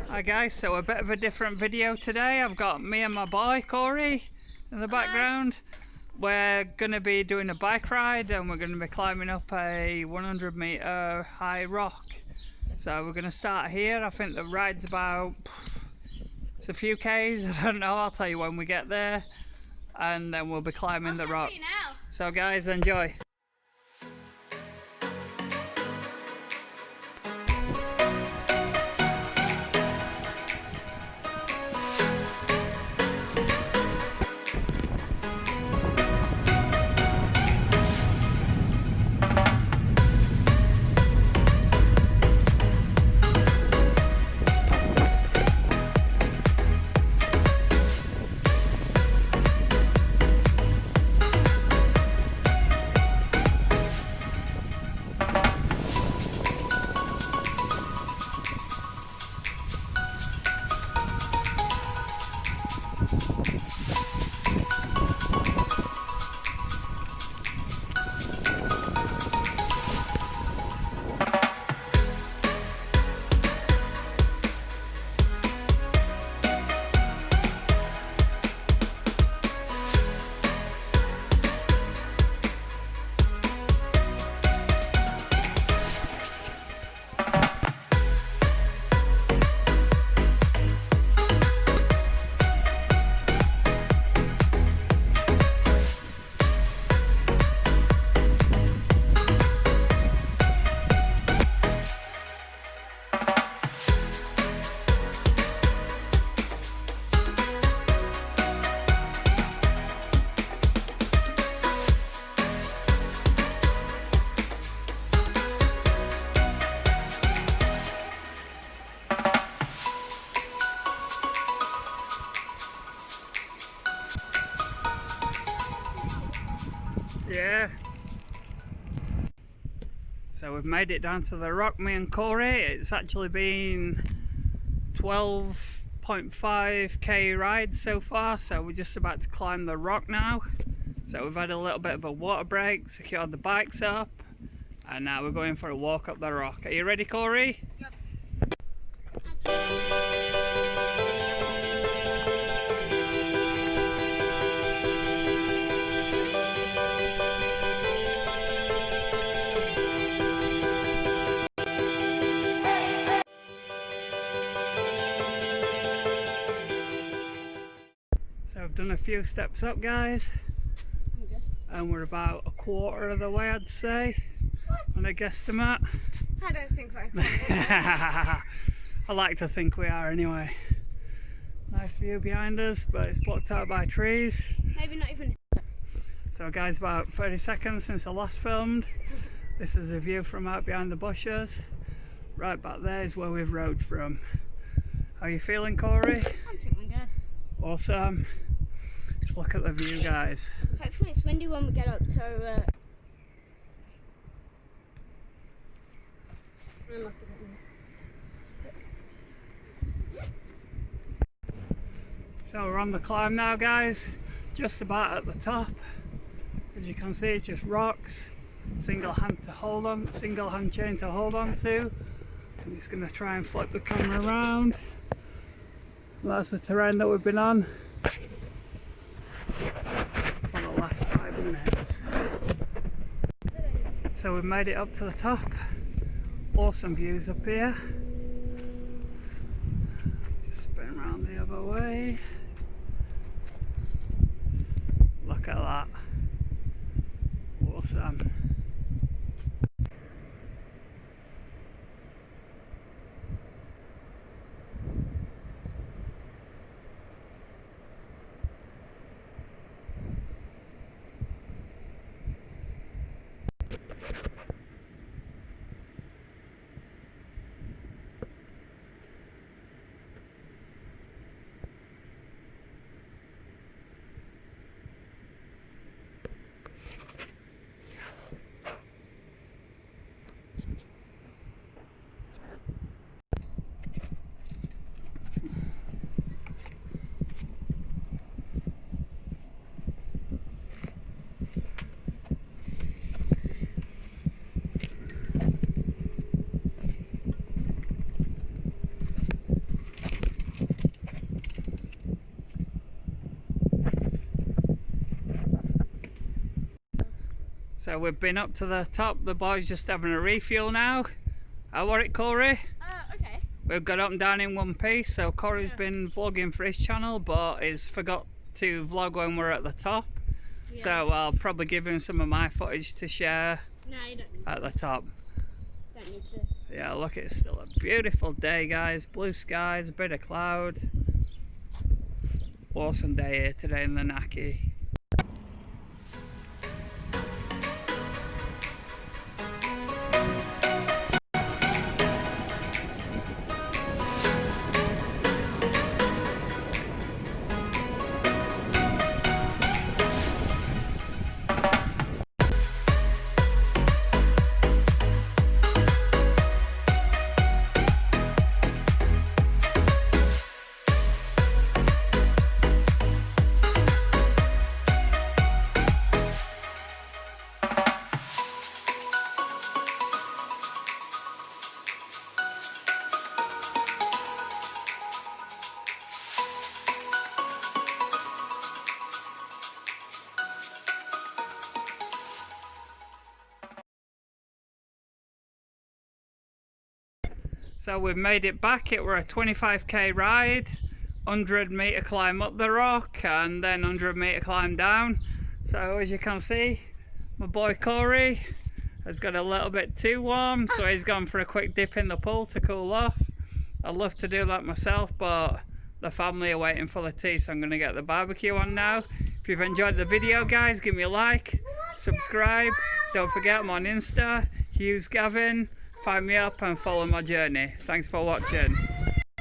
Hi guys, so a bit of a different video today. I've got me and my boy Corey in the background. We're going to be doing a bike ride and we're going to be climbing up a 100-meter high rock. So we're going to start here. I think the ride's about, it's a few k's, I don't know, I'll tell you when we get there. And then we'll be climbing the rock. So guys, enjoy. Yeah. So we've made it down to the rock, me and Corey. It's actually been 12.5k ride so far, so we're just about to climb the rock now. So we've had a little bit of a water break, secured the bikes up, and now we're going for a walk up the rock. Are you ready, Corey? Yep. I've done a few steps up, guys, and we're about a quarter of the way, I'd say, on a guesstimate. I don't think so. I like to think we are anyway. Nice view behind us, but it's blocked out by trees. Maybe not even. So guys, about 30 seconds since I last filmed. This is a view from out behind the bushes. Right back there is where we've rode from. How are you feeling, Corey? I'm feeling good. Awesome. Look at the view, guys. Hopefully it's windy when we get up, so So we're on the climb now, guys. Just about at the top. As you can see, it's just rocks. Single hand chain to hold on to. I'm just going to try and flip the camera around. That's the terrain that we've been on for the last 5 minutes. So we've made it up to the top. Awesome views up here. Just spin around the other way. Look at that. Awesome. So we've been up to the top. The boys just having a refuel now. How are it, Corey? Okay. We've got up and down in one piece. So Corey's been vlogging for his channel, but he's forgot to vlog when we're at the top. Yeah. So I'll probably give him some of my footage to share No, you don't need at the top. Don't need to. Yeah, look, it's still a beautiful day, guys. Blue skies, a bit of cloud. Awesome day here today in the Naki. So we've made it back. It were a 25k ride, 100-metre climb up the rock and then 100-metre climb down. So as you can see, my boy Corey has got a little bit too warm, so he's gone for a quick dip in the pool to cool off. I'd love to do that myself, but the family are waiting for the tea, so I'm going to get the barbecue on now. If you've enjoyed the video, guys, give me a like, subscribe, don't forget I'm on Insta, Hughes Gavin. Find me up and follow my journey. Thanks for watching.